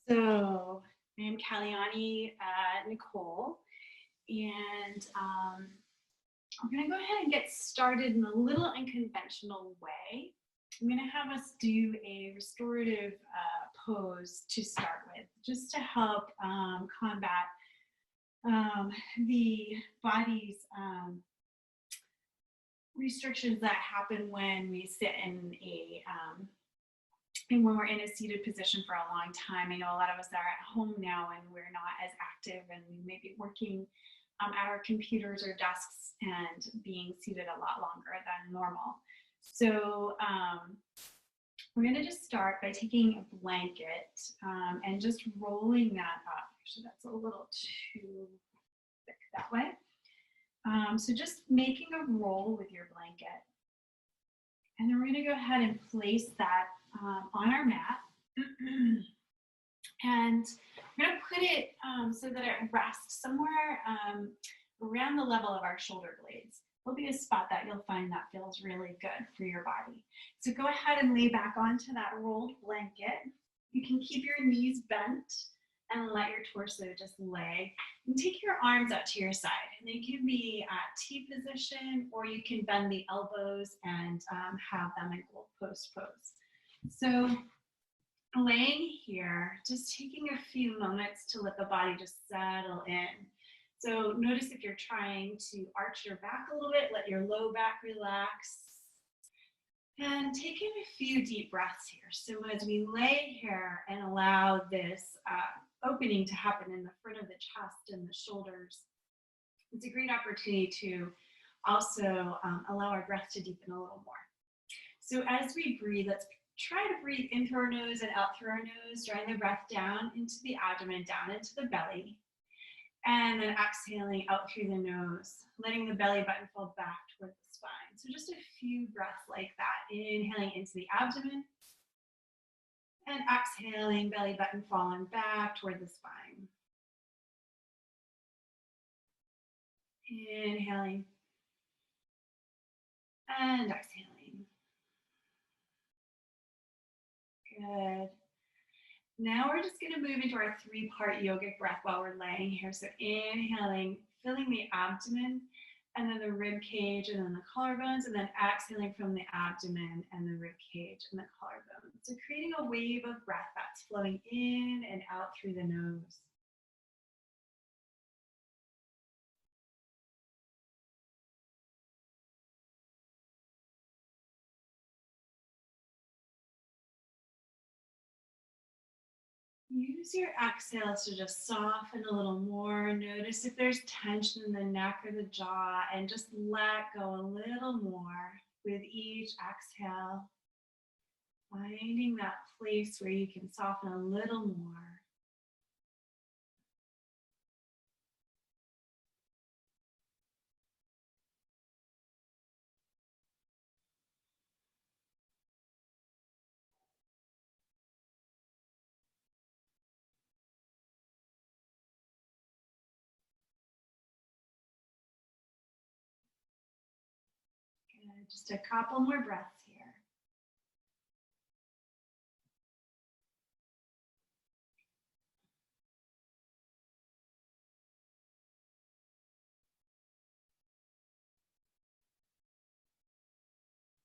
So I'm Kalyani Nicole, and I'm going to go ahead and get started in a little unconventional way. I'm going to have us do a restorative pose to start with, just to help combat the body's restrictions that happen when we sit in a and when we're in a seated position for a long time. I know a lot of us are at home now and we're not as active, and we may be working at our computers or desks and being seated a lot longer than normal. So we're going to just start by taking a blanket and just rolling that up. Actually, that's a little too thick that way. So just making a roll with your blanket. And then we're going to go ahead and place that on our mat. And we're going to put it so that it rests somewhere around the level of our shoulder blades. There'll be a spot that you'll find that feels really good for your body. So go ahead and lay back onto that rolled blanket. You can keep your knees bent and let your torso just lay. And take your arms out to your side. And they can be at T position, or you can bend the elbows and have them in goal post pose. So laying here, just taking a few moments to let the body just settle in. So notice if you're trying to arch your back a little bit, let your low back relax. And taking a few deep breaths here. So as we lay here and allow this opening to happen in the front of the chest and the shoulders, it's a great opportunity to also allow our breath to deepen a little more. So as we breathe, let's try to breathe in through our nose and out through our nose, drawing the breath down into the abdomen, down into the belly, and then exhaling out through the nose, letting the belly button fall back toward the spine. So just a few breaths like that, inhaling into the abdomen, and exhaling, belly button falling back toward the spine. Inhaling and exhaling. Good. Now we're just going to move into our 3-part yogic breath while we're laying here. So inhaling, filling the abdomen, and then the rib cage, and then the collarbones, and then exhaling from the abdomen and the rib cage and the collarbones. So creating a wave of breath that's flowing in and out through the nose. Use your exhales to just soften a little more. Notice if there's tension in the neck or the jaw, and just let go a little more with each exhale. Finding that place where you can soften a little more. Good. Just a couple more breaths here.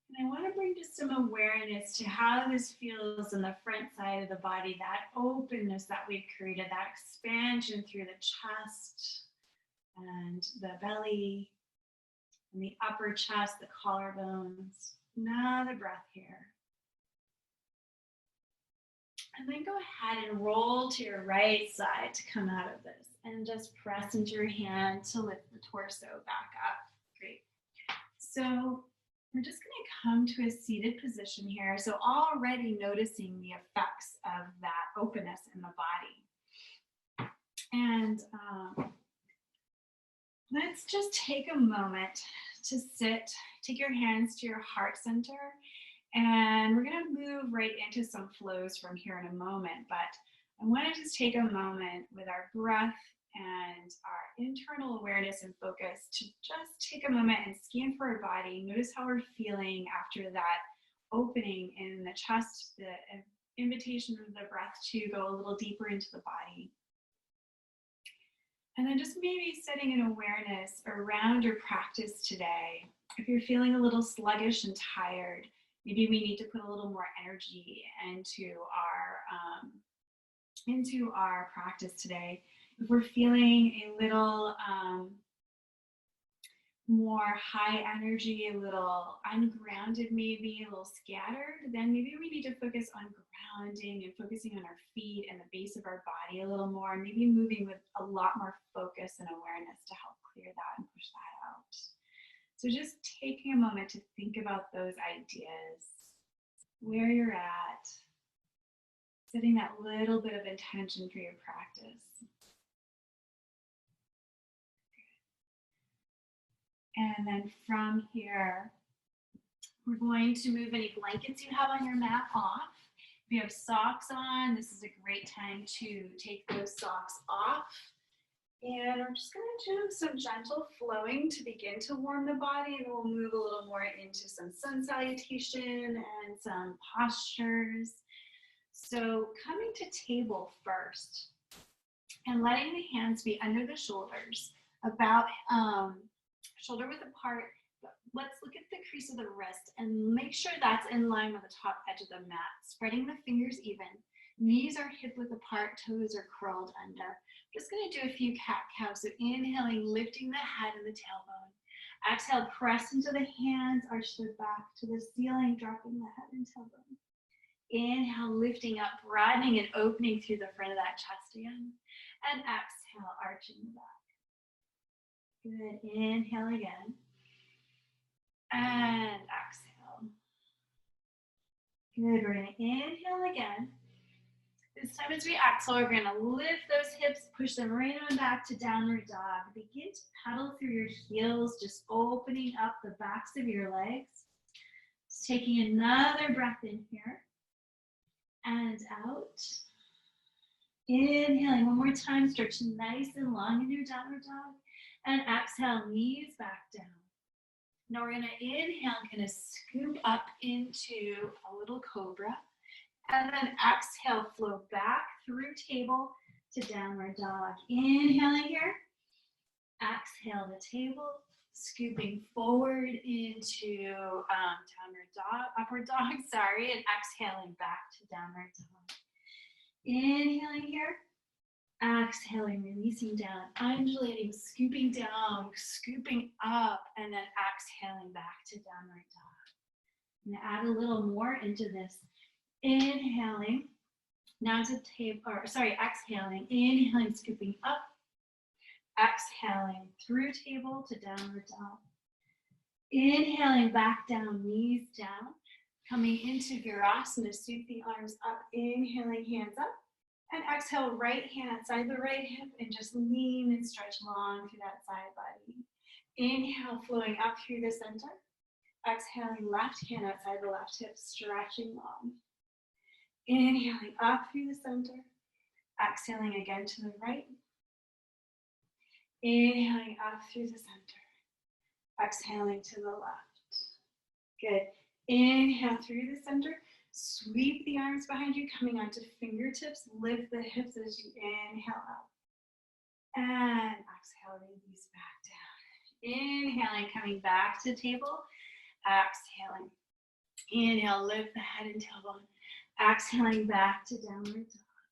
And I want to bring just some awareness to how this feels in the front side of the body, that openness that we've created, that expansion through the chest and the belly and the upper chest, the collarbones. Another breath here. And then go ahead and roll to your right side to come out of this, and just press into your hand to lift the torso back up. Great. So we're just going to come to a seated position here. So already noticing the effects of that openness in the body. And let's just take a moment to sit, take your hands to your heart center, and we're going to move right into some flows from here in a moment. But I want to just take a moment with our breath and our internal awareness and focus to just take a moment and scan for our body. Notice how we're feeling after that opening in the chest, the invitation of the breath to go a little deeper into the body. And then just maybe setting an awareness around your practice today. If you're feeling a little sluggish and tired, maybe we need to put a little more energy into our practice today. If we're feeling a little more high energy, a little ungrounded, maybe a little scattered, then maybe we need to focus on grounding and focusing on our feet and the base of our body a little more, maybe moving with a lot more focus and awareness to help clear that and push that out. So just taking a moment to think about those ideas, where you're at, setting that little bit of intention for your practice. And then from here, we're going to move any blankets you have on your mat off. If you have socks on, this is a great time to take those socks off. And we're just going to do some gentle flowing to begin to warm the body, and we'll move a little more into some sun salutation and some postures. So coming to table first and letting the hands be under the shoulders, about shoulder width apart. Let's look at the crease of the wrist and make sure that's in line with the top edge of the mat. Spreading the fingers even. Knees are hip width apart, toes are curled under. I'm just going to do a few cat-cows. So inhaling, lifting the head and the tailbone. Exhale, press into the hands, arch the back to the ceiling, dropping the head and tailbone. Inhale, lifting up, broadening and opening through the front of that chest again. And exhale, arching the back. Good, inhale again. And exhale. Good, we're gonna inhale again. This time as we exhale, we're gonna lift those hips, push them right on back to downward dog. Begin to pedal through your heels, just opening up the backs of your legs. Just taking another breath in here and out. Inhaling one more time, stretch nice and long in your downward dog. And exhale, knees back down. Now we're gonna inhale, kind of scoop up into a little cobra. And then exhale, flow back through table to downward dog. Inhaling here. Exhale to table, scooping forward into downward dog, upward dog, sorry, and exhaling back to downward dog. Inhaling here. Exhaling, releasing down, undulating, scooping down, scooping up, and then exhaling back to downward dog. I'm gonna add a little more into this. Inhaling, now to table, exhaling, inhaling, scooping up, exhaling through table to downward dog. Inhaling back down, knees down, coming into Virasana, sweep the arms up, inhaling, hands up. And exhale, right hand outside the right hip and just lean and stretch long through that side body. Inhale, flowing up through the center. Exhaling, left hand outside the left hip, stretching long. Inhaling up through the center. Exhaling again to the right. Inhaling up through the center. Exhaling to the left. Good. Inhale through the center. Sweep the arms behind you, coming onto fingertips. Lift the hips as you inhale up. And exhale, release back down. Inhaling, coming back to table. Exhaling. Inhale, lift the head and tailbone. Exhaling back to downward dog.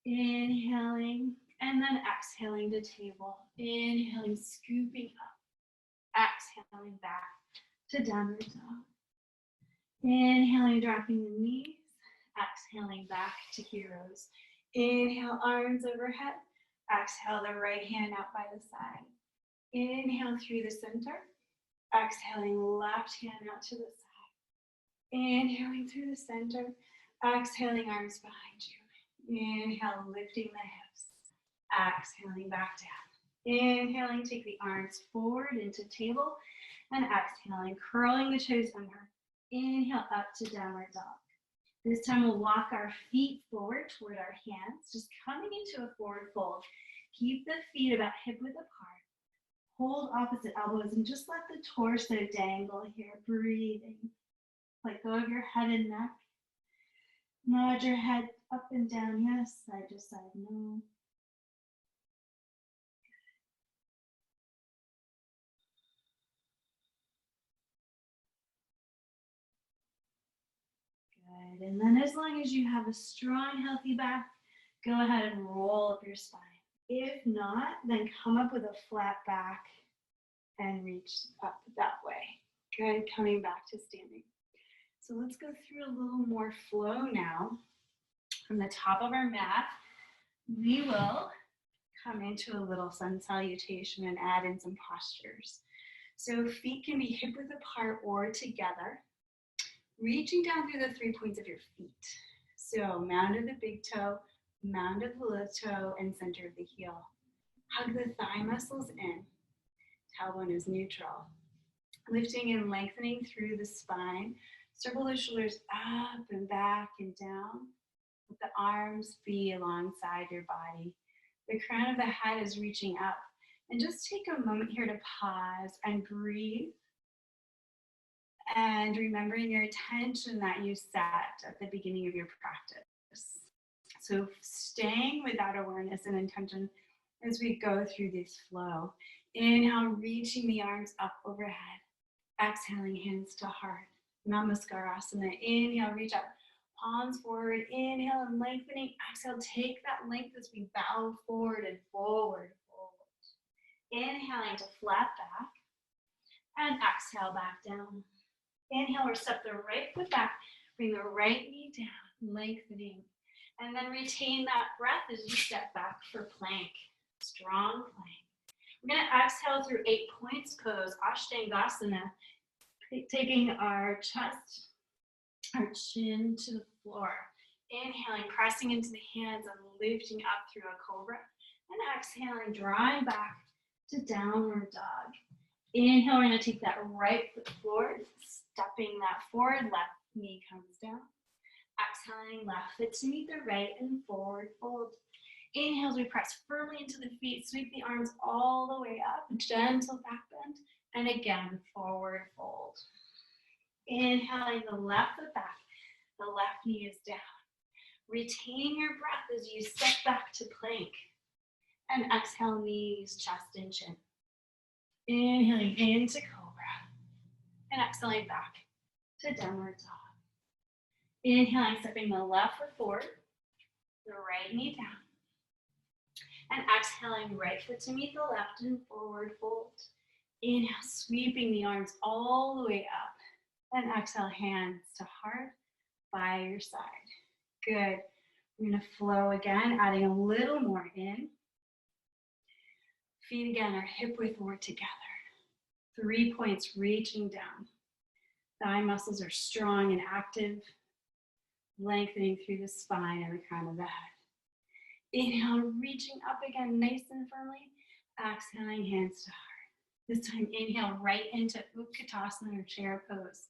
Inhaling, and then exhaling to table. Inhaling, scooping up. Exhaling back to downward dog. Inhaling, dropping the knees. Exhaling back to heroes. Inhale, arms overhead. Exhale, the right hand out by the side. Inhale through the center. Exhaling, left hand out to the side. Inhaling through the center. Exhaling, arms behind you. Inhale, lifting the hips. Exhaling, back down. Inhaling, take the arms forward into table. And exhaling, curling the toes under. Inhale up to downward dog. This time we'll walk our feet forward toward our hands, just coming into a forward fold. Keep the feet about hip width apart. Hold opposite elbows and just let the torso dangle here, breathing. Let go of your head and neck. Nod your head up and down, yes, side to side, no. Good, and then as long as you have a strong, healthy back, go ahead and roll up your spine. If not, then come up with a flat back and reach up that way. Good, coming back to standing. So let's go through a little more flow now. From the top of our mat, we will come into a little sun salutation and add in some postures. So feet can be hip width apart or together, reaching down through the 3 points of your feet. So mound of the big toe, mound of the little toe, and center of the heel. Hug the thigh muscles in. Tailbone is neutral. Lifting and lengthening through the spine. Circle the shoulders up and back and down. Let the arms be alongside your body. The crown of the head is reaching up. And just take a moment here to pause and breathe. And remembering your intention that you set at the beginning of your practice. So staying with that awareness and intention as we go through this flow. Inhale, reaching the arms up overhead. Exhaling, hands to heart. Namaskarasana. Inhale, reach up. Palms forward. Inhale and lengthening. Exhale, take that length as we bow forward and forward. Inhaling to flat back. And exhale back down. Inhale or step the right foot back. Bring the right knee down, lengthening. And then retain that breath as you step back for plank. Strong plank. We're going to exhale through 8 points pose, Ashtangasana. Taking our chest, our chin to the floor. Inhaling, pressing into the hands and lifting up through a cobra. And exhaling, drawing back to downward dog. Inhale, we're going to take that right foot forward, stepping that forward, left knee comes down. Exhaling, left foot to meet the right and forward fold. Inhale as we press firmly into the feet, sweep the arms all the way up, gentle back bend, and again, forward fold. Inhaling the left foot back, the left knee is down. Retain your breath as you step back to plank. And exhale, knees, chest, and chin. Inhaling into cobra. And exhaling back to downward dog. Inhaling, stepping the left foot forward, the right knee down. And exhaling, right foot to meet the left and forward fold. Inhale, sweeping the arms all the way up. And exhale, hands to heart by your side. Good. We're going to flow again, adding a little more in. Feet again are hip width or together. 3 points reaching down. Thigh muscles are strong and active, lengthening through the spine and the crown of the head. Inhale, reaching up again nice and firmly. Exhaling, hands to heart. This time, inhale right into Utkatasana or chair pose.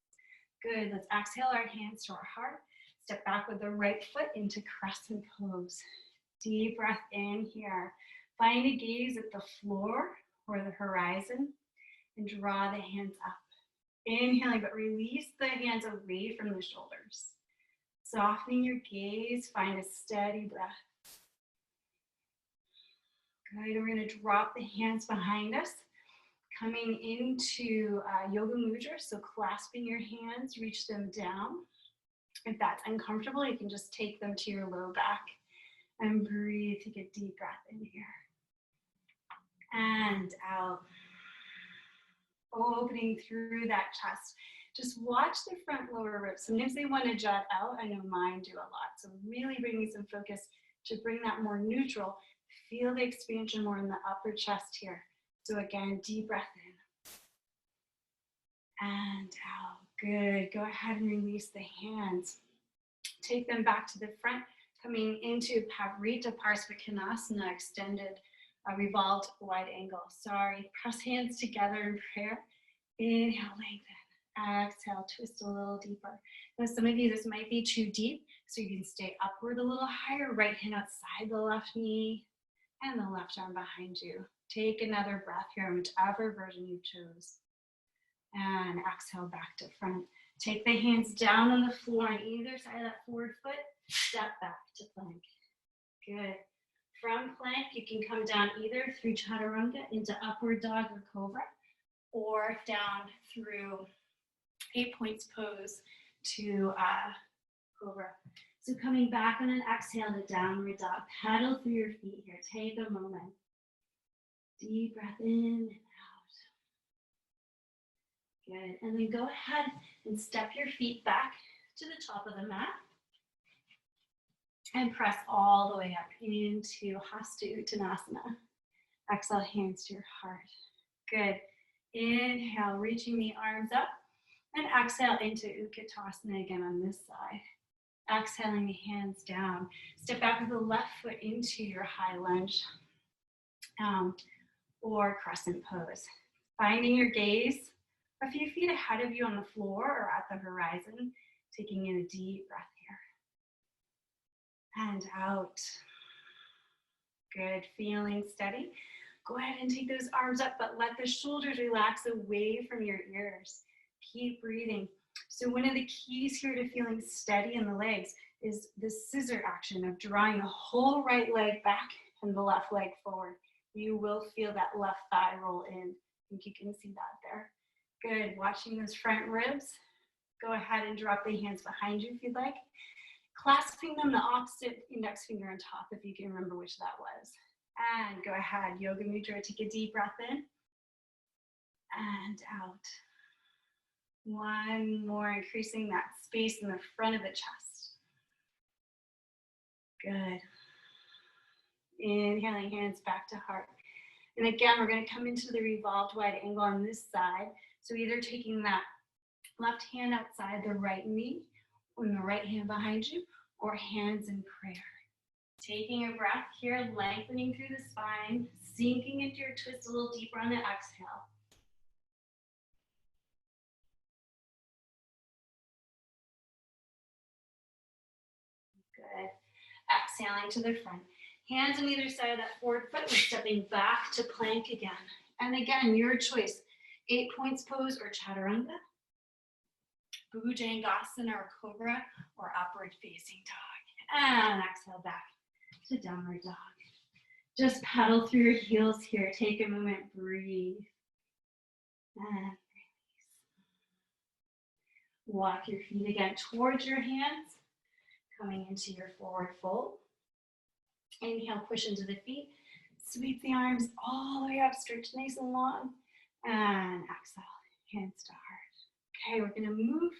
Good. Let's exhale our hands to our heart. Step back with the right foot into crescent pose. Deep breath in here. Find a gaze at the floor or the horizon and draw the hands up. Inhaling, but release the hands away from the shoulders. Softening your gaze, find a steady breath. Good, we're going to drop the hands behind us. Coming into Yoga Mudra, so clasping your hands, reach them down. If that's uncomfortable, you can just take them to your low back and breathe. Take a deep breath in here. And out. Opening through that chest. Just watch the front lower ribs. Sometimes they want to jut out. I know mine do a lot. So really bringing some focus to bring that more neutral. Feel the expansion more in the upper chest here. So again, deep breath in. And out. Good. Go ahead and release the hands. Take them back to the front. Coming into Pavrita Parsvakonasana, extended revolved wide angle. Sorry. Press hands together in prayer. Inhale, lengthen. Exhale, twist a little deeper. Now, some of you, this might be too deep, so you can stay upward a little higher. Right hand outside the left knee and the left arm behind you. Take another breath here in whichever version you chose. And exhale back to front. Take the hands down on the floor on either side of that forward foot. step back to plank. Good. From plank, you can come down either through chaturanga into upward dog or cobra, or down through 8 points pose to cobra. So coming back on an exhale to downward dog, paddle through your feet here. Take a moment. Deep breath in and out. Good. And then go ahead and step your feet back to the top of the mat. And press all the way up into Hasta Uttanasana. Exhale, hands to your heart. Good. Inhale, reaching the arms up. And exhale into Utkatasana again on this side. Exhaling the hands down. Step back with the left foot into your high lunge or crescent pose. Finding your gaze a few feet ahead of you on the floor or at the horizon. Taking in a deep breath here. And out. Good, feeling steady. Go ahead and take those arms up, but let the shoulders relax away from your ears. Keep breathing. So one of the keys here to feeling steady in the legs is the scissor action of drawing the whole right leg back and the left leg forward. You will feel that left thigh roll in. I think you can see that there. Good, watching those front ribs. Go ahead and drop the hands behind you if you'd like. Clasping them the opposite index finger on top if you can remember which that was. And go ahead, Yoga Mudra, take a deep breath in and out. One more, increasing that space in the front of the chest. Good. Inhaling, hands back to heart. And again, we're going to come into the revolved wide angle on this side. So either taking that left hand outside the right knee, or the right hand behind you, or hands in prayer. Taking a breath here, lengthening through the spine, sinking into your twist a little deeper on the exhale. Good. Exhaling to the front. Hands on either side of that forward foot. We're stepping back to plank again. And again, your choice. 8 points pose or chaturanga, Bhujangasana or cobra, or upward facing dog. And exhale back to downward dog. Just paddle through your heels here. Take a moment, breathe. And release. Walk your feet again towards your hands, coming into your forward fold. Inhale, push into the feet. Sweep the arms all the way up, stretch nice and long. And exhale, hands to heart. Okay, we're gonna move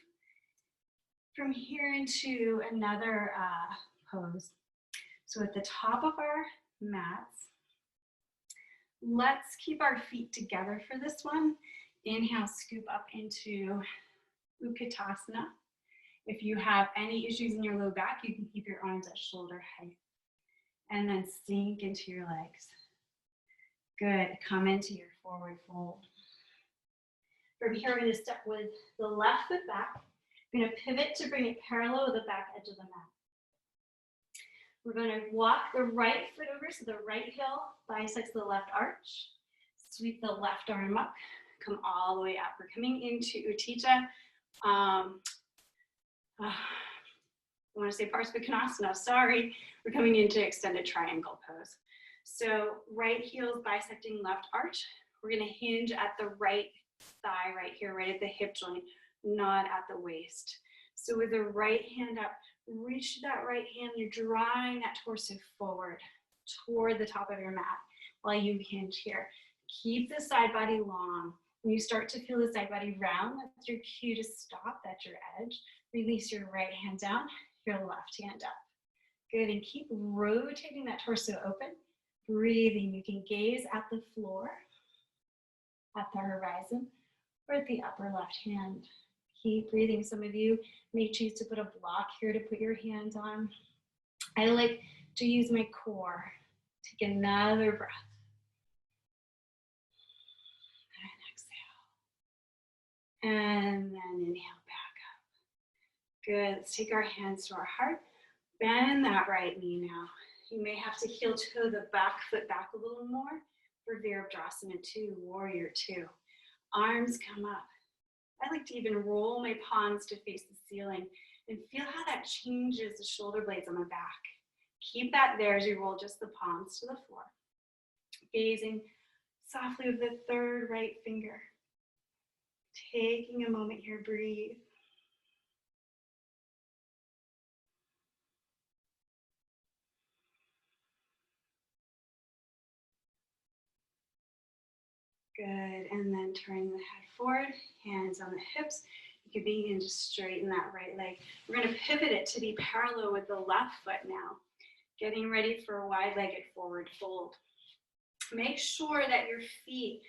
from here into another pose. So at the top of our mats, let's keep our feet together for this one. Inhale, scoop up into Utkatasana. If you have any issues in your low back, you can keep your arms at shoulder height. And then sink into your legs. Good, come into your forward fold. From here, we're gonna step with the left foot back. We're gonna pivot to bring it parallel with the back edge of the mat. We're gonna walk the right foot over, so the right heel bisects the left arch. Sweep the left arm up, come all the way up. We're coming into Utthita. I want to say Parsvakonasana, sorry. We're coming into extended triangle pose. So right heel is bisecting left arch. We're gonna hinge at the right thigh right here, right at the hip joint, not at the waist. So with the right hand up, reach that right hand, you're drawing that torso forward toward the top of your mat while you hinge here. Keep the side body long. When you start to feel the side body round, that's your cue to stop, that's your edge. Release your right hand down, your left hand up. Good, and keep rotating that torso open. Breathing, you can gaze at the floor, at the horizon, or at the upper left hand. Keep breathing. Some of you may choose to put a block here to put your hands on. I like to use my core. Take another breath. And exhale. And then inhale back up. Good. Let's take our hands to our heart. Bend that right knee now. You may have to heel toe the back foot back a little more for Virabhadrasana 2, Warrior 2. Arms come up. I like to even roll my palms to face the ceiling And feel how that changes the shoulder blades on the back. Keep that there as you roll just the palms to the floor. Gazing softly with the third right finger. Taking a moment here, breathe. Good, and then turning the head forward, hands on the hips. You could begin to straighten that right leg. We're going to pivot it to be parallel with the left foot now. Getting ready for a wide-legged forward fold. Make sure that your feet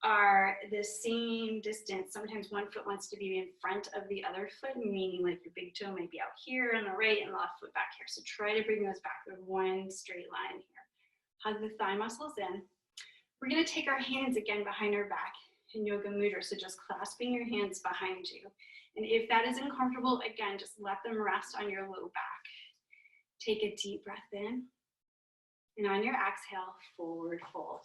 are the same distance. Sometimes one foot wants to be in front of the other foot, meaning like your big toe might be out here on the right and the left foot back here. So try to bring those back with one straight line here. Hug the thigh muscles in. We're going to take our hands again behind our back in Yoga Mudra. So just clasping your hands behind you. And if that is uncomfortable, again, just let them rest on your low back. Take a deep breath in. And on your exhale, forward fold.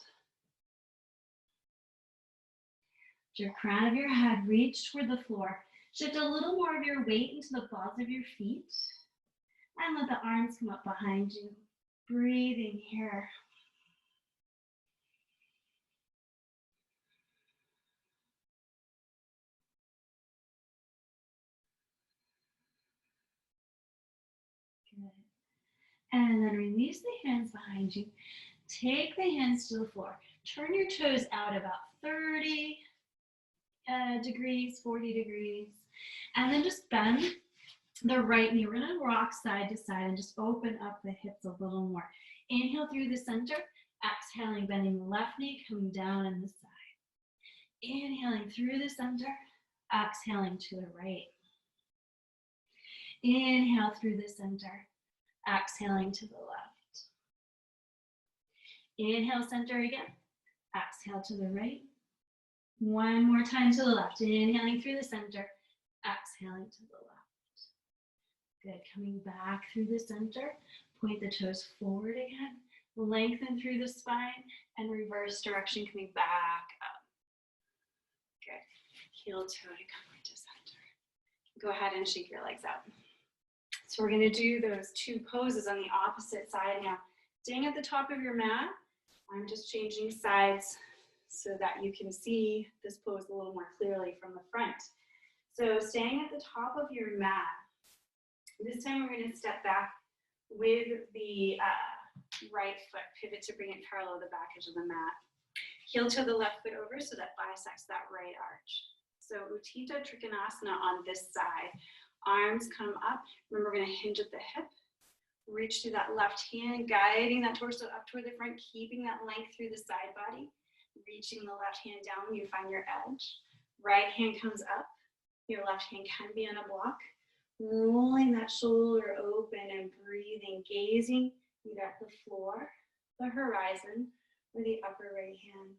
Your crown of your head reach toward the floor. Shift a little more of your weight into the balls of your feet. And let the arms come up behind you. Breathing here. Good. And then release the hands behind you. Take the hands to the floor. Turn your toes out about 30 degrees, 40 degrees. And then just bend the right knee. We're going to rock side to side and just open up the hips a little more. Inhale through the center. Exhaling, bending the left knee, coming down on the side. Inhaling through the center. Exhaling to the right. Inhale through the center. Exhaling to the left. Inhale, center again. Exhale to the right. One more time to the left. Inhaling through the center. Exhaling to the left. Good. Coming back through the center. Point the toes forward again. Lengthen through the spine and reverse direction, coming back up. Good. Heel toe to come into center. Go ahead and shake your legs out. So we're going to do those two poses on the opposite side now. Staying at the top of your mat, I'm just changing sides so that you can see this pose a little more clearly from the front. So staying at the top of your mat, this time we're going to step back with the right foot, pivot to bring it parallel to the back edge of the mat. Heel to the left foot over so that bisects that right arch. So Utthita Trikonasana on this side. Arms come up. Remember, we're going to hinge at the hip. Reach through that left hand, guiding that torso up toward the front, keeping that length through the side body. Reaching the left hand down when you find your edge. Right hand comes up. Your left hand can be on a block. Rolling that shoulder open and breathing, gazing either at the floor, the horizon, or the upper right hand.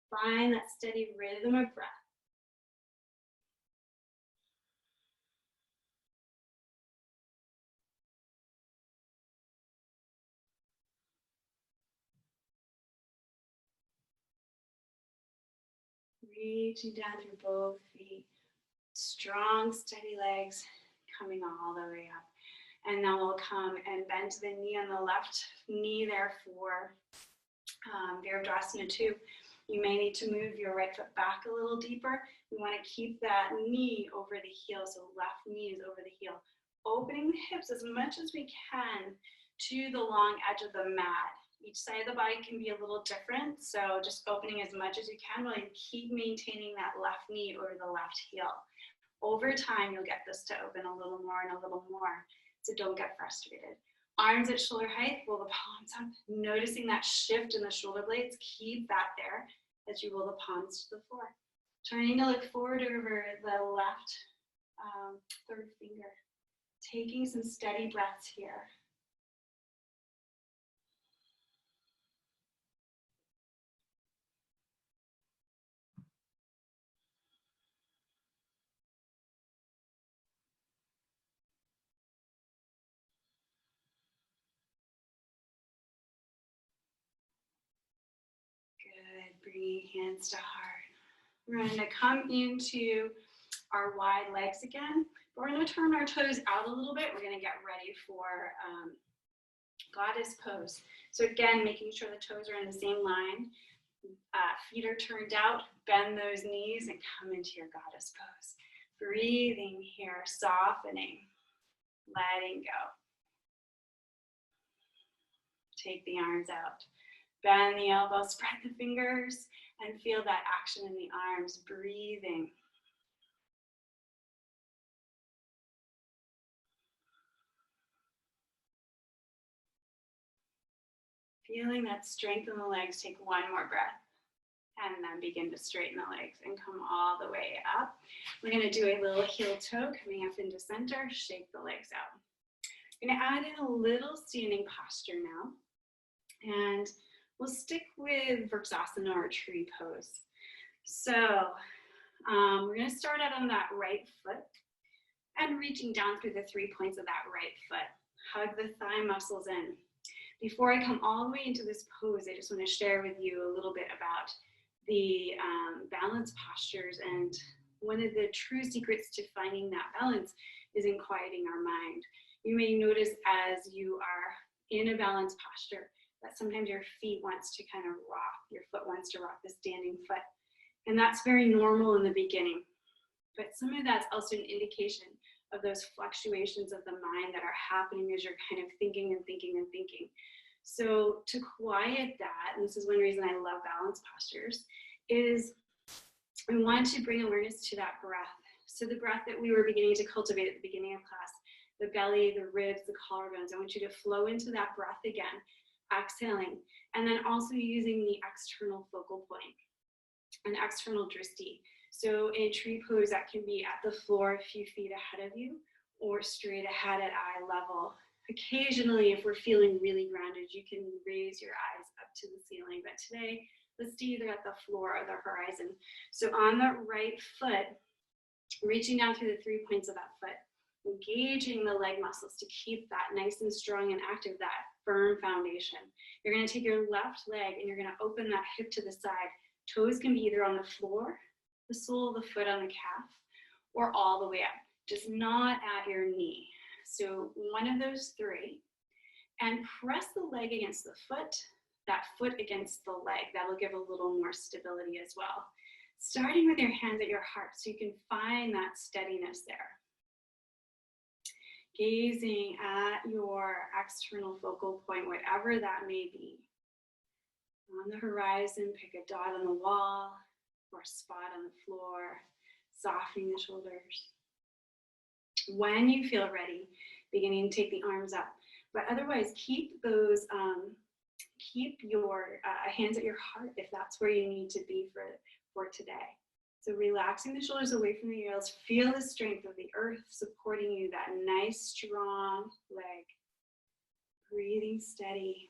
Find that steady rhythm of breath. Reaching down through both feet. Strong, steady legs coming all the way up. And now we'll come and bend the knee on the left knee there for Virabhadrasana 2. You may need to move your right foot back a little deeper. We want to keep that knee over the heel, so left knee is over the heel. Opening the hips as much as we can to the long edge of the mat. Each side of the body can be a little different, so just opening as much as you can while you keep maintaining that left knee over the left heel. Over time, you'll get this to open a little more and a little more, so don't get frustrated. Arms at shoulder height, roll the palms up, noticing that shift in the shoulder blades. Keep that there as you roll the palms to the floor. Trying to look forward over the left third finger. Taking some steady breaths here. Good, bringing hands to heart. We're going to come into our wide legs again. But we're going to turn our toes out a little bit. We're going to get ready for goddess pose. So again, making sure the toes are in the same line. Feet are turned out, bend those knees and come into your goddess pose. Breathing here, softening, letting go. Take the arms out. Bend the elbows, spread the fingers, and feel that action in the arms, breathing. Feeling that strength in the legs, take one more breath. And then begin to straighten the legs and come all the way up. We're going to do a little heel toe coming up into center, shake the legs out. I'm going to add in a little standing posture now. And we'll stick with Vrksasana or tree pose. So we're going to start out on that right foot and reaching down through the 3 points of that right foot. Hug the thigh muscles in. Before I come all the way into this pose, I just want to share with you a little bit about the balance postures, and one of the true secrets to finding that balance is in quieting our mind. You may notice as you are in a balanced posture that sometimes your feet wants to kind of rock, your foot wants to rock the standing foot, and that's very normal in the beginning. But some of that's also an indication of those fluctuations of the mind that are happening as you're kind of thinking and thinking and thinking. So to quiet that, and this is one reason I love balance postures, is we want to bring awareness to that breath. So the breath that we were beginning to cultivate at the beginning of class, the belly, the ribs, the collarbones, I want you to flow into that breath again, exhaling, and then also using the external focal point, an external drishti. So in tree pose, that can be at the floor a few feet ahead of you or straight ahead at eye level. Occasionally, if we're feeling really grounded, you can raise your eyes up to the ceiling. But today, let's stay either at the floor or the horizon. So on the right foot, reaching down through the 3 points of that foot, engaging the leg muscles to keep that nice and strong and active, that firm foundation. You're going to take your left leg and you're going to open that hip to the side. Toes can be either on the floor, the sole of the foot on the calf, or all the way up, just not at your knee. So one of those three, and press the leg against the foot, that foot against the leg. That'll give a little more stability as well. Starting with your hands at your heart so you can find that steadiness there. Gazing at your external focal point, whatever that may be. On the horizon, pick a dot on the wall or a spot on the floor, softening the shoulders. When you feel ready, beginning to take the arms up. But otherwise, keep those, keep your hands at your heart if that's where you need to be for today. So relaxing the shoulders away from the ears, feel the strength of the earth supporting you, that nice, strong leg. Breathing steady.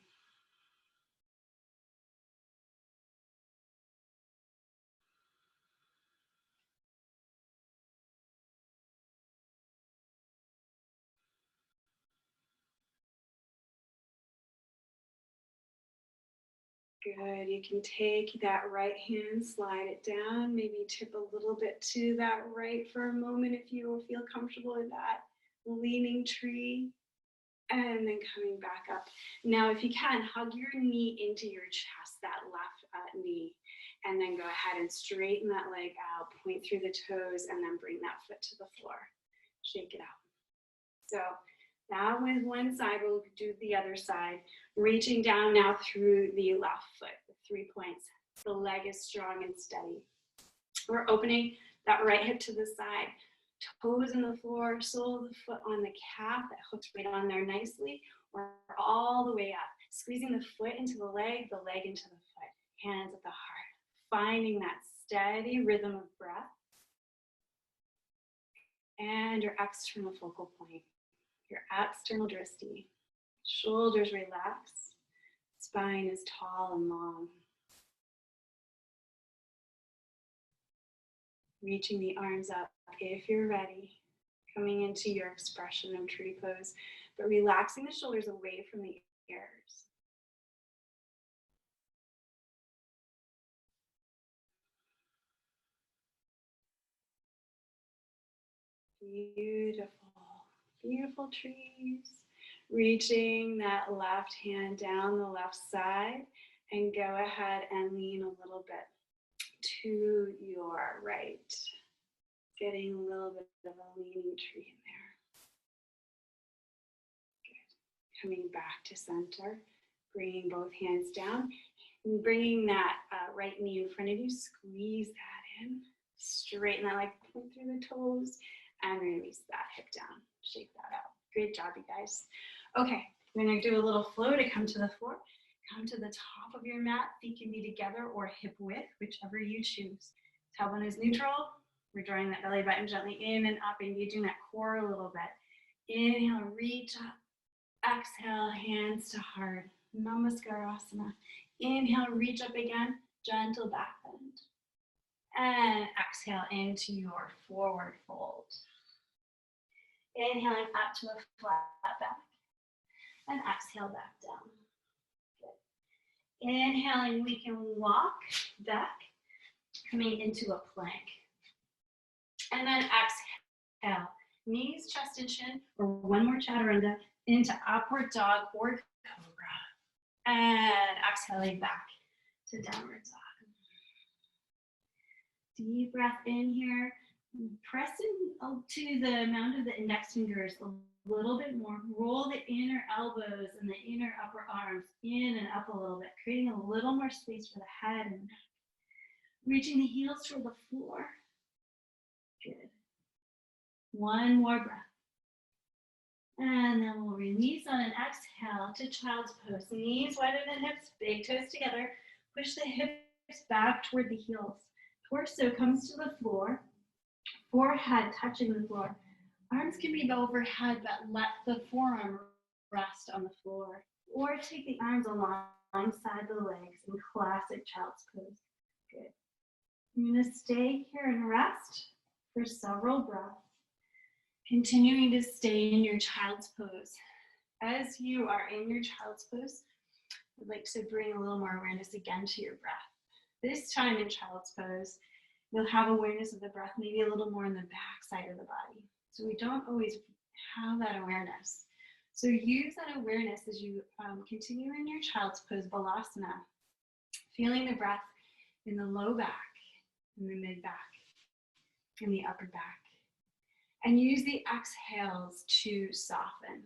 Good, you can take that right hand, slide it down, maybe tip a little bit to that right for a moment if you feel comfortable in that leaning tree, and then coming back up. Now, if you can, hug your knee into your chest, that left knee, and then go ahead and straighten that leg out, point through the toes, and then bring that foot to the floor. Shake it out. So that with one side, we'll do the other side. Reaching down now through the left foot, the 3 points. The leg is strong and steady. We're opening that right hip to the side. Toes on the floor, sole of the foot on the calf that hooks right on there nicely, or all the way up. Squeezing the foot into the leg into the foot, hands at the heart. Finding that steady rhythm of breath and your external focal point. Your external drishti. Shoulders relax. Spine is tall and long. Reaching the arms up if you're ready. Coming into your expression of tree pose, but relaxing the shoulders away from the ears. Beautiful, beautiful trees. Reaching that left hand down the left side and go ahead and lean a little bit to your right. Getting a little bit of a leaning tree in there. Good. Coming back to center, bringing both hands down and bringing that right knee in front of you. Squeeze that in. Straighten that leg, point through the toes, and release that hip down. Shake that out. Great job, you guys. Okay, we're gonna do a little flow to come to the floor. Come to the top of your mat. Feet can be together or hip width, whichever you choose. Tailbone is neutral. We're drawing that belly button gently in and up, engaging that core a little bit. Inhale, reach up. Exhale, hands to heart. Namaskarasana. Inhale, reach up again. Gentle back bend. And exhale into your forward fold. Inhaling up to a flat back. And exhale back down. Good. Inhaling, we can walk back, coming into a plank. And then exhale, knees, chest, and chin, or one more chaturanga, into upward dog or cobra. And exhaling back to downward dog. Deep breath in here. Press to the amount of the index fingers a little bit more. Roll the inner elbows and the inner upper arms in and up a little bit, creating a little more space for the head and neck. Reaching the heels toward the floor. Good. One more breath. And then we'll release on an exhale to child's pose. Knees wider than hips, big toes together. Push the hips back toward the heels. Torso comes to the floor. Forehead touching the floor. Arms can be overhead, but let the forearm rest on the floor. Or take the arms alongside the legs in classic child's pose. Good. I'm going to stay here and rest for several breaths. Continuing to stay in your child's pose. As you are in your child's pose, I'd like to bring a little more awareness again to your breath. This time in child's pose, you'll have awareness of the breath, maybe a little more in the back side of the body. So we don't always have that awareness. So use that awareness as you continue in your child's pose, Balasana, feeling the breath in the low back, in the mid back, in the upper back. And use the exhales to soften.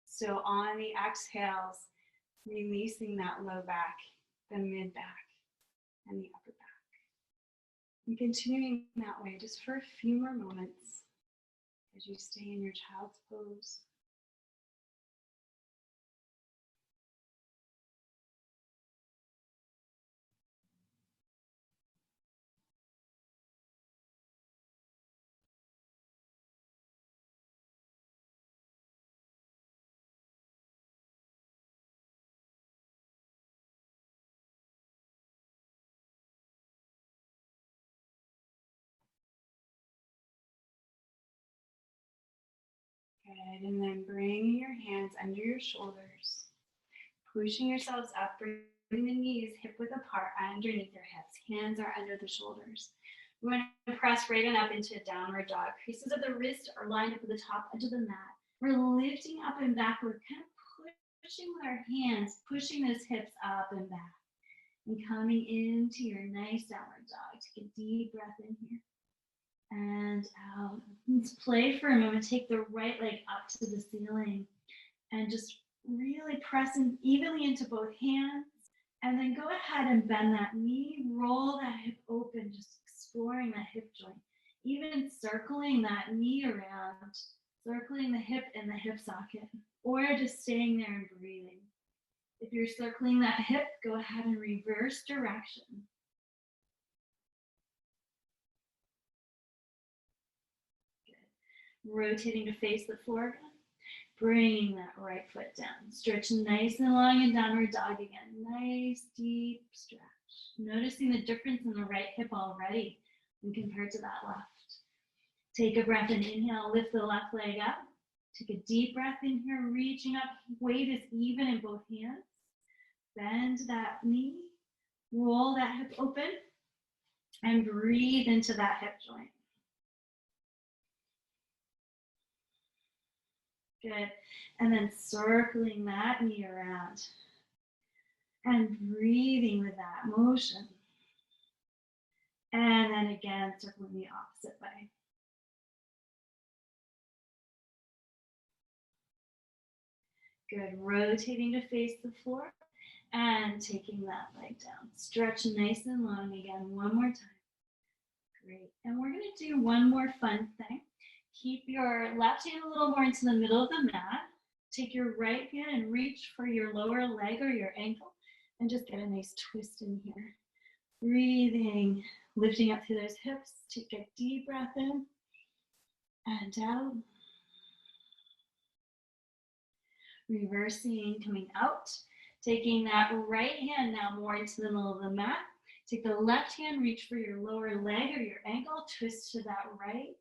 So on the exhales, releasing that low back, the mid back, and the upper back. And continuing that way just for a few more moments as you stay in your child's pose. Good, and then bring your hands under your shoulders, pushing yourselves up, bring the knees hip width apart underneath your hips. Hands are under the shoulders. We're going to press right on up into a downward dog. Creases of the wrist are lined up with the top edge of the mat. We're lifting up and back. We're kind of pushing with our hands, pushing those hips up and back. And coming into your nice downward dog. Take a deep breath in here. And out. Let's play for a moment. Take the right leg up to the ceiling and just really press in evenly into both hands. And then go ahead and bend that knee, roll that hip open, just exploring that hip joint. Even circling that knee around, circling the hip in the hip socket, or just staying there and breathing. If you're circling that hip, go ahead and reverse direction. Rotating to face the floor again. Bringing that right foot down. Stretch nice and long in downward dog again. Nice, deep stretch. Noticing the difference in the right hip already when compared to that left. Take a breath and inhale, lift the left leg up. Take a deep breath in here, reaching up. Weight is even in both hands. Bend that knee. Roll that hip open. And breathe into that hip joint. Good. And then circling that knee around and breathing with that motion. And then again, circling the opposite way. Good. Rotating to face the floor and taking that leg down. Stretch nice and long again. One more time. Great. And we're going to do one more fun thing. Keep your left hand a little more into the middle of the mat. Take your right hand and reach for your lower leg or your ankle and just get a nice twist in here. Breathing, lifting up through those hips. Take a deep breath in and out. Reversing, coming out. Taking that right hand now more into the middle of the mat. Take the left hand, reach for your lower leg or your ankle, twist to that right.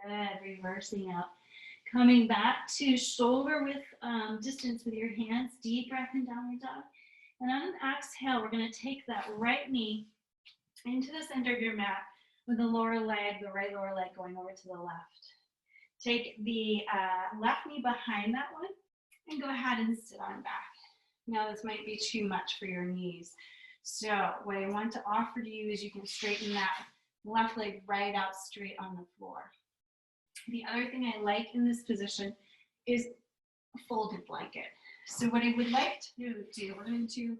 Good, reversing out. Coming back to shoulder width distance with your hands, deep breath in downward dog. And on an exhale, we're gonna take that right knee into the center of your mat with the lower leg, the right lower leg going over to the left. Take the left knee behind that one and go ahead and sit on back. Now this might be too much for your knees. So what I want to offer to you is you can straighten that left leg right out straight on the floor. The other thing I like in this position is a folded blanket. So what I would like to do, we're going to do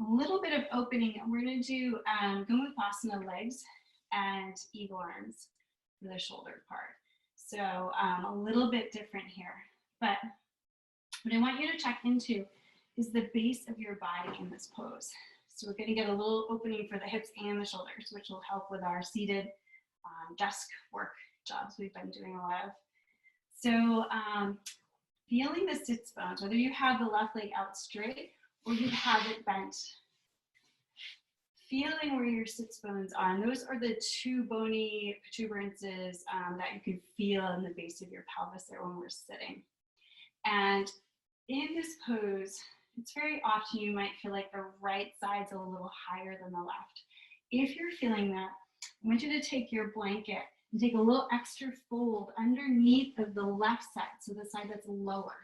a little bit of opening, and we're going to do Gomukhasana legs and eagle arms for the shoulder part. So a little bit different here. But what I want you to check into is the base of your body in this pose. So we're going to get a little opening for the hips and the shoulders, which will help with our seated desk work jobs we've been doing a lot of. So feeling the sits bones, whether you have the left leg out straight or you have it bent, feeling where your sits bones are. And those are the two bony protuberances that you can feel in the base of your pelvis there when we're sitting. And in this pose, it's very often you might feel like the right side's a little higher than the left. If you're feeling that, I want you to take your blanket and take a little extra fold underneath of the left side, so the side that's lower.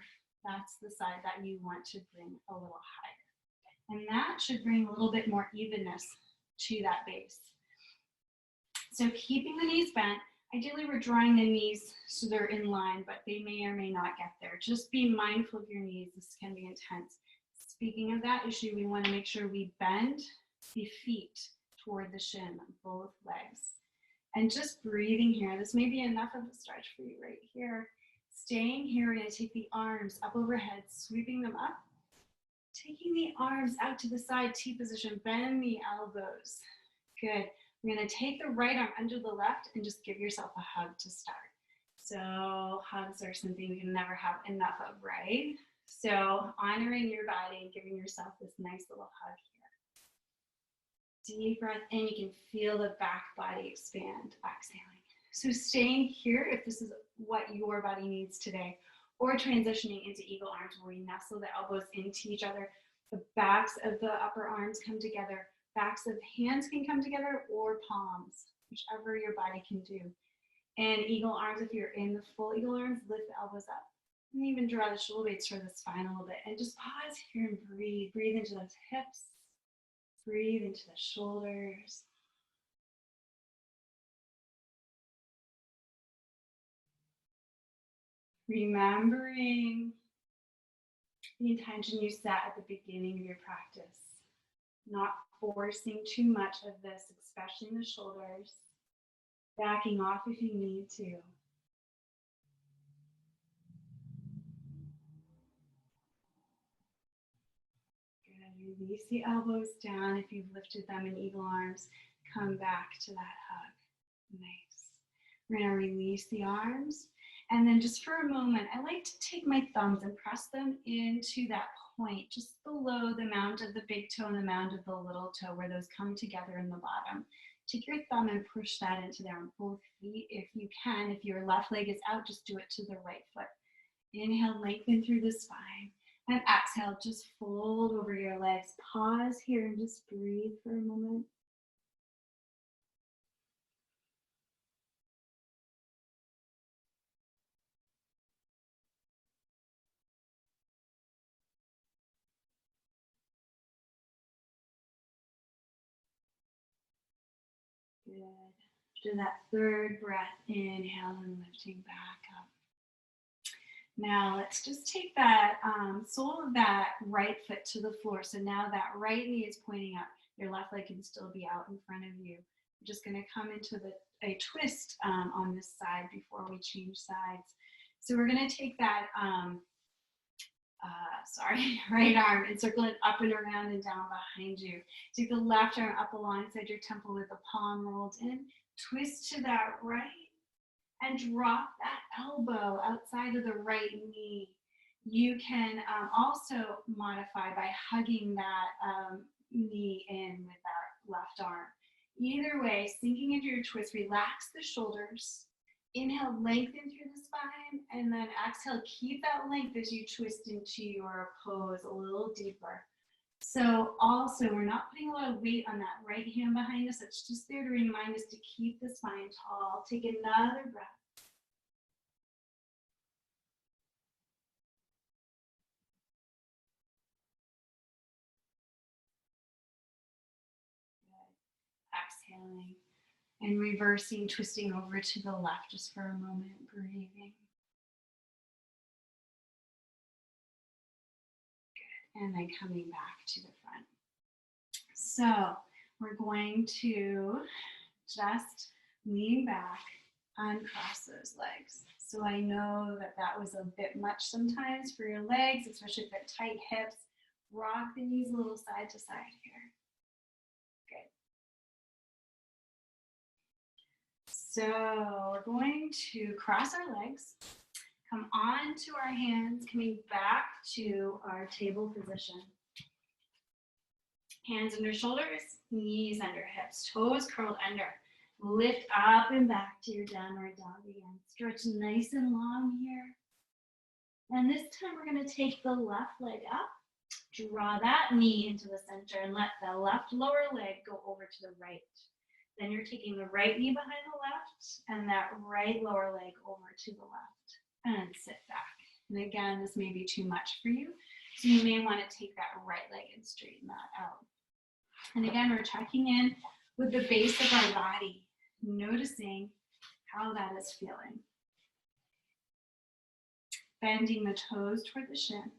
That's the side that you want to bring a little higher. And that should bring a little bit more evenness to that base. So keeping the knees bent, ideally we're drawing the knees so they're in line, but they may or may not get there. Just be mindful of your knees. This can be intense. Speaking of that issue, we want to make sure we bend the feet toward the shin on both legs. And just breathing here. This may be enough of a stretch for you right here. Staying here, we're going to take the arms up overhead, sweeping them up. Taking the arms out to the side, T position, bend the elbows. Good. We're going to take the right arm under the left and just give yourself a hug to start. So hugs are something we can never have enough of, right? So honoring your body and giving yourself this nice little hug here. Deep breath in, you can feel the back body expand, exhaling. So staying here if this is what your body needs today, or transitioning into eagle arms where we nestle the elbows into each other. The backs of the upper arms come together. Backs of hands can come together or palms, whichever your body can do. And eagle arms, if you're in the full eagle arms, lift the elbows up. And even draw the shoulder blades for the spine a little bit. And just pause here and breathe. Breathe into those hips. Breathe into the shoulders. Remembering the intention you set at the beginning of your practice. Not forcing too much of this, especially in the shoulders. Backing off if you need to. Good. Release the elbows down if you've lifted them in eagle arms. Come back to that hug. Nice. We're going to release the arms. And then just for a moment, I like to take my thumbs and press them into that point, just below the mound of the big toe and the mound of the little toe, where those come together in the bottom. Take your thumb and push that into there on both feet if you can. If your left leg is out, just do it to the right foot. Inhale, lengthen through the spine. And exhale, just fold over your legs. Pause here and just breathe for a moment. Good. Do that third breath, inhale and lifting back up. Now let's just take that sole of that right foot to the floor. So now that right knee is pointing up. Your left leg can still be out in front of you. We're just going to come into a twist on this side before we change sides. So we're going to take that right arm and circle it up and around and down behind you. Take the left arm up alongside your temple with the palm rolled in. Twist to that right and drop that elbow outside of the right knee. You can also modify by hugging that knee in with that left arm. Either way, sinking into your twist, relax the shoulders. Inhale, lengthen through the spine, and then exhale, keep that length as you twist into your pose a little deeper. So also, we're not putting a lot of weight on that right hand behind us. It's just there to remind us to keep the spine tall. Take another breath. Good. Exhaling and reversing, twisting over to the left just for a moment, breathing. And then coming back to the front. So we're going to just lean back, uncross those legs. So I know that that was a bit much sometimes for your legs, especially if they're tight hips. Rock the knees a little side to side here. Good. So we're going to cross our legs. Come on to our hands, coming back to our table position. Hands under shoulders, knees under hips, toes curled under. Lift up and back to your downward dog again. Stretch nice and long here. And this time we're going to take the left leg up, draw that knee into the center, and let the left lower leg go over to the right. Then you're taking the right knee behind the left and that right lower leg over to the left. And sit back. And again, this may be too much for you, so you may want to take that right leg and straighten that out. And again, we're checking in with the base of our body, noticing how that is feeling. Bending the toes toward the shin.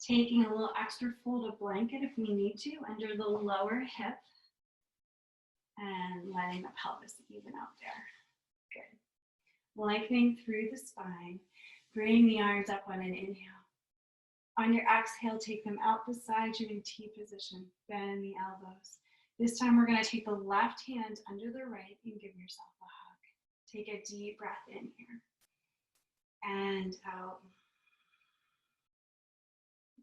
Taking a little extra fold of blanket if we need to under the lower hip. And letting the pelvis even out there. Good. Lengthening through the spine. Bring the arms up on an inhale. On your exhale, take them out beside you in T position. Bend the elbows. This time we're going to take the left hand under the right and give yourself a hug. Take a deep breath in here. And out.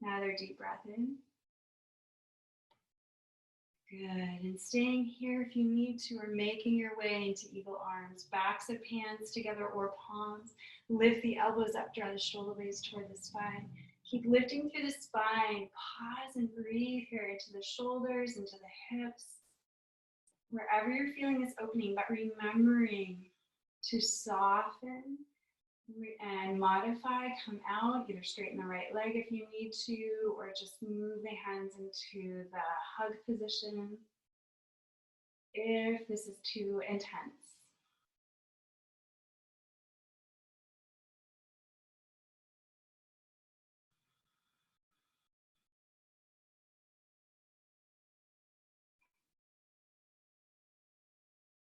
Another deep breath in. Good, and staying here if you need to, or making your way into eagle arms, backs of hands together or palms. Lift the elbows up, draw the shoulder blades toward the spine. Keep lifting through the spine. Pause and breathe here into the shoulders, into the hips. Wherever you're feeling this opening, but remembering to soften and modify, come out, either straighten the right leg if you need to, or just move the hands into the hug position if this is too intense.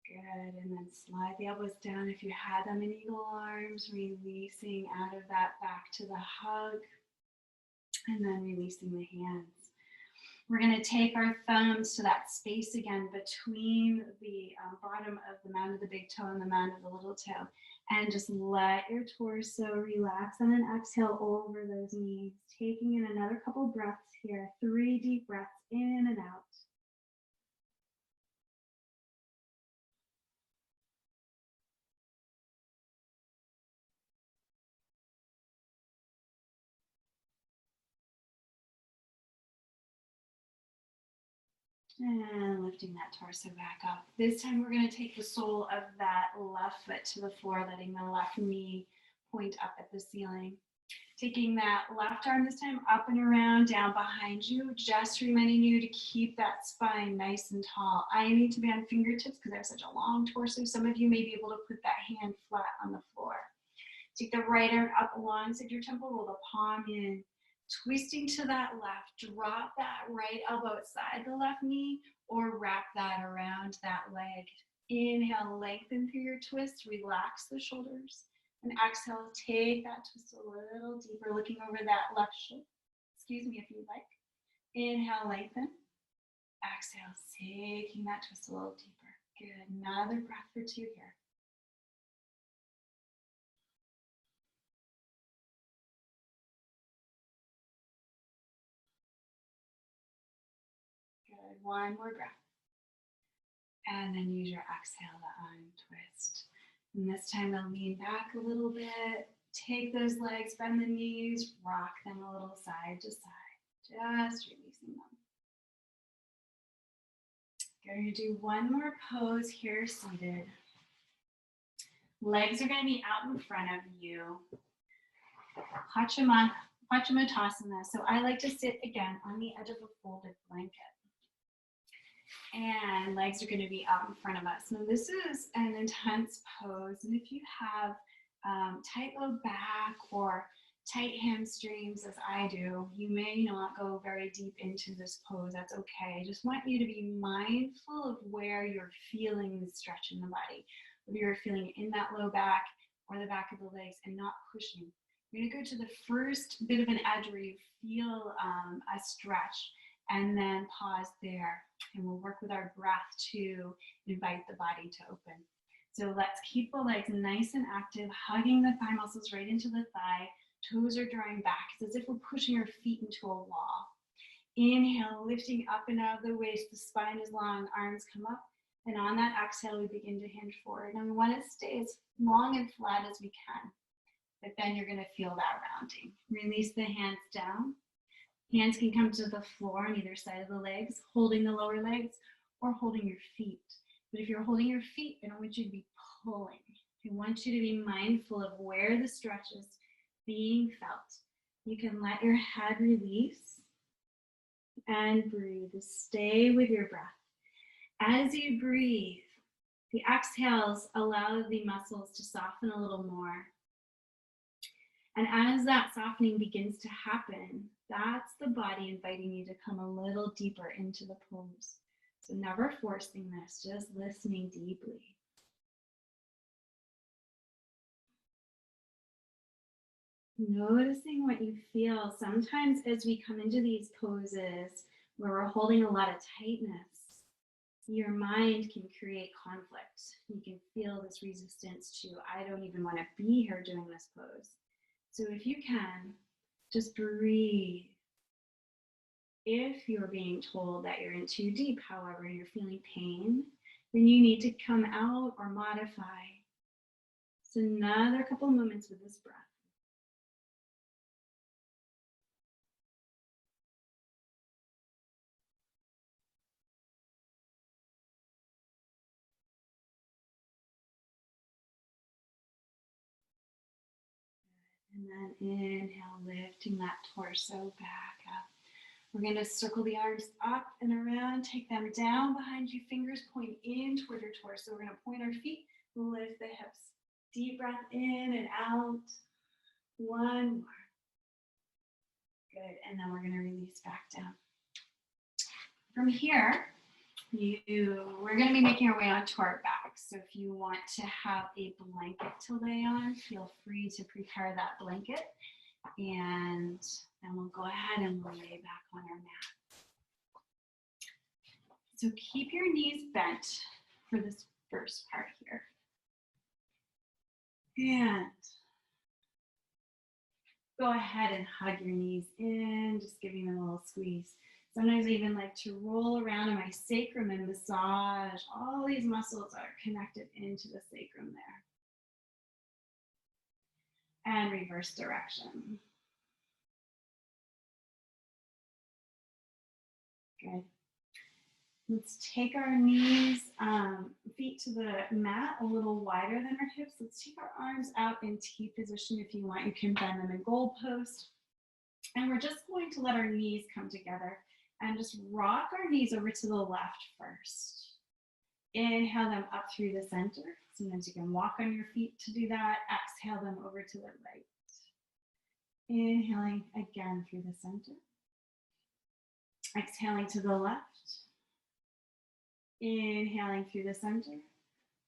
Good, and then slide the elbows down if you had them in eagle arms, releasing out of that back to the hug, and then releasing the hands. We're going to take our thumbs to that space again between the bottom of the mound of the big toe and the mound of the little toe, and just let your torso relax and then exhale over those knees, taking in another couple breaths here, 3 deep breaths in and out. And lifting that torso back up. This time we're going to take the sole of that left foot to the floor, letting the left knee point up at the ceiling. Taking that left arm this time up and around, down behind you, just reminding you to keep that spine nice and tall. I need to be on fingertips because I have such a long torso. Some of you may be able to put that hand flat on the floor. Take the right arm up alongside your temple, roll the palm in, twisting to that left, drop that right elbow outside the left knee or wrap that around that leg. Inhale, lengthen through your twist, relax the shoulders. And exhale, take that twist a little deeper, looking over that left shoulder. Excuse me if you like. Inhale, lengthen. Exhale, taking that twist a little deeper. Good. Another breath for 2 here. Good. One more breath. And then use your exhale to untwist. And this time I'll lean back a little bit. Take those legs, bend the knees, rock them a little side to side. Just releasing them. Going to do one more pose here, seated. Legs are going to be out in front of you. Paschimottanasana. So I like to sit again on the edge of a folded blanket. And legs are going to be out in front of us. Now this is an intense pose, and if you have tight low back or tight hamstrings as I do, you may not go very deep into this pose. That's okay. I just want you to be mindful of where you're feeling the stretch in the body. Whether you're feeling it in that low back or the back of the legs and not pushing. You're going to go to the first bit of an edge where you feel a stretch and then pause there. And we'll work with our breath to invite the body to open. So let's keep the legs nice and active, hugging the thigh muscles right into the thigh. Toes are drawing back. It's as if we're pushing our feet into a wall. Inhale, lifting up and out of the waist. The spine is long, arms come up. And on that exhale, we begin to hinge forward. And we want to stay as long and flat as we can. But then you're going to feel that rounding. Release the hands down. Hands can come to the floor on either side of the legs, holding the lower legs or holding your feet. But if you're holding your feet, I don't want you to be pulling. I want you to be mindful of where the stretch is being felt. You can let your head release and breathe. Stay with your breath. As you breathe, the exhales allow the muscles to soften a little more. And as that softening begins to happen, that's the body inviting you to come a little deeper into the pose. So never forcing this, just listening deeply. Noticing what you feel. Sometimes as we come into these poses where we're holding a lot of tightness, your mind can create conflict. You can feel this resistance to, I don't even want to be here doing this pose. So if you can, just breathe. If you're being told that you're in too deep, however, and you're feeling pain, then you need to come out or modify. So another couple moments with this breath. And then inhale, lifting that torso back up. We're going to circle the arms up and around, take them down behind you, fingers point in toward your torso. We're going to point our feet, lift the hips. Deep breath in and out. One more. Good. And then we're going to release back down. From here, we're going to be making our way onto our back. So if you want to have a blanket to lay on, feel free to prepare that blanket. And then we'll go ahead and we'll lay back on our mat. So keep your knees bent for this first part here. And go ahead and hug your knees in, just giving them a little squeeze. Sometimes I even like to roll around in my sacrum and massage. All these muscles are connected into the sacrum there. And reverse direction. Good. Let's take our knees, feet to the mat a little wider than our hips. Let's take our arms out in T position if you want. You can bend them in goalpost. And we're just going to let our knees come together and just rock our knees over to the left first. Inhale them up through the center. Sometimes you can walk on your feet to do that. Exhale them over to the right. Inhaling again through the center. Exhaling to the left. Inhaling through the center.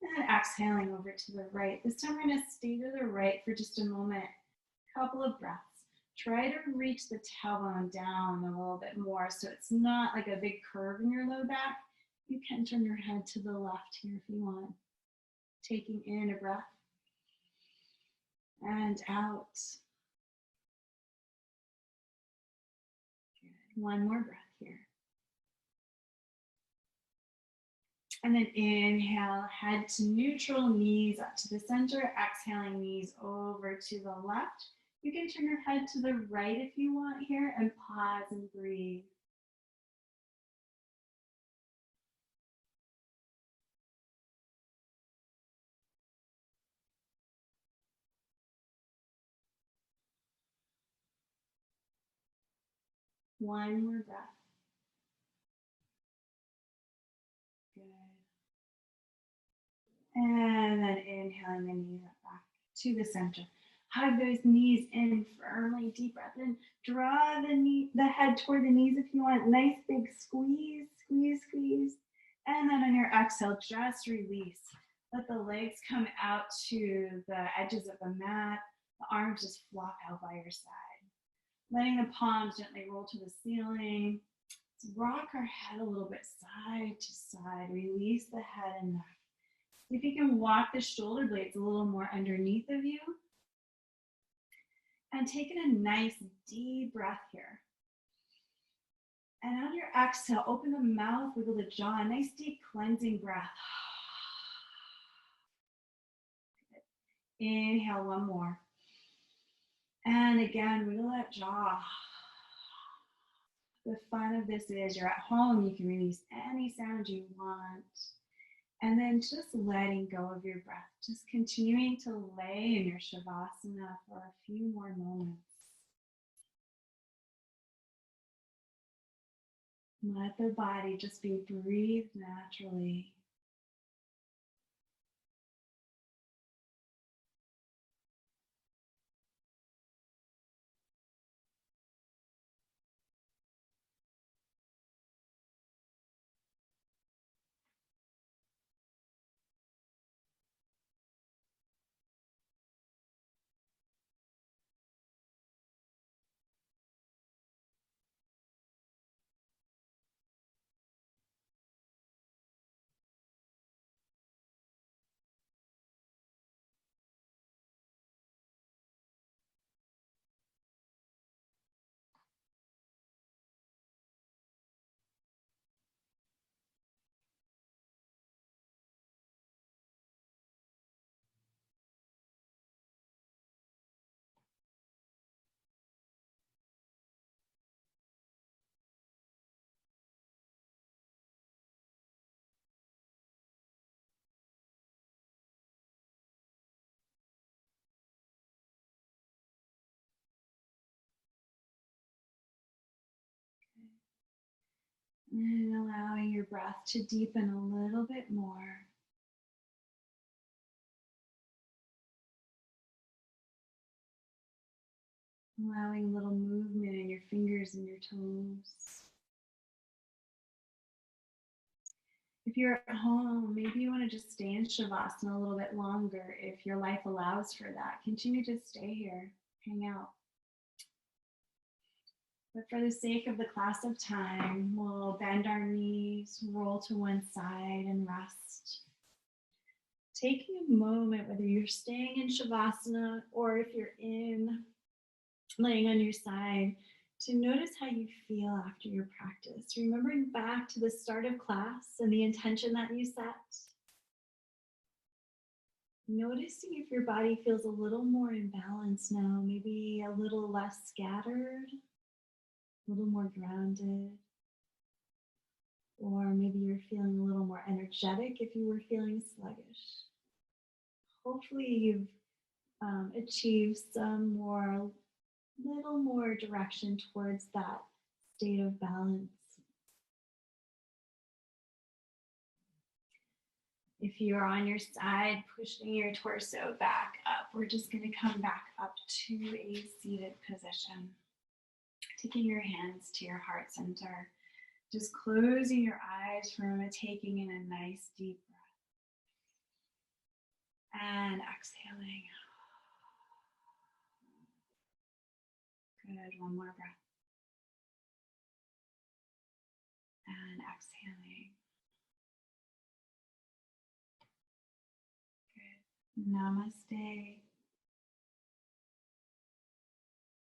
And exhaling over to the right. This time we're going to stay to the right for just a moment. Couple of breaths. Try to reach the tailbone down a little bit more so it's not like a big curve in your low back. You can turn your head to the left here if you want. Taking in a breath and out. Good. One more breath here. And then inhale, head to neutral, knees up to the center. Exhaling, knees over to the left. You can turn your head to the right if you want here and pause and breathe. One more breath. Good. And then inhaling the knees up back to the center. Hug those knees in firmly. Deep breath in. Draw the head toward the knees if you want. Nice big squeeze, squeeze, squeeze. And then on your exhale, just release. Let the legs come out to the edges of the mat. The arms just flop out by your side. Letting the palms gently roll to the ceiling. Let's rock our head a little bit side to side. Release the head and neck. See if you can walk the shoulder blades a little more underneath of you. And taking a nice deep breath here. And on your exhale, open the mouth, wiggle the jaw, nice deep cleansing breath. Good. Inhale, one more. And again, wiggle that jaw. The fun of this is you're at home, you can release any sound you want. And then just letting go of your breath, just continuing to lay in your Shavasana for a few more moments. Let the body just be breathed naturally. And allowing your breath to deepen a little bit more. Allowing a little movement in your fingers and your toes. If you're at home, maybe you want to just stay in Shavasana a little bit longer if your life allows for that. Continue to stay here, hang out. But for the sake of the class of time, we'll bend our knees, roll to one side, and rest. Taking a moment, whether you're staying in Shavasana or if you're laying on your side, to notice how you feel after your practice. Remembering back to the start of class and the intention that you set. Noticing if your body feels a little more in balance now, maybe a little less scattered, a little more grounded. Or maybe you're feeling a little more energetic if you were feeling sluggish. Hopefully you've achieved some little more direction towards that state of balance. If you're on your side, pushing your torso back up, we're just going to come back up to a seated position. Taking your hands to your heart center, just closing your eyes from taking in a nice deep breath. And exhaling. Good, one more breath. And exhaling. Good. Namaste.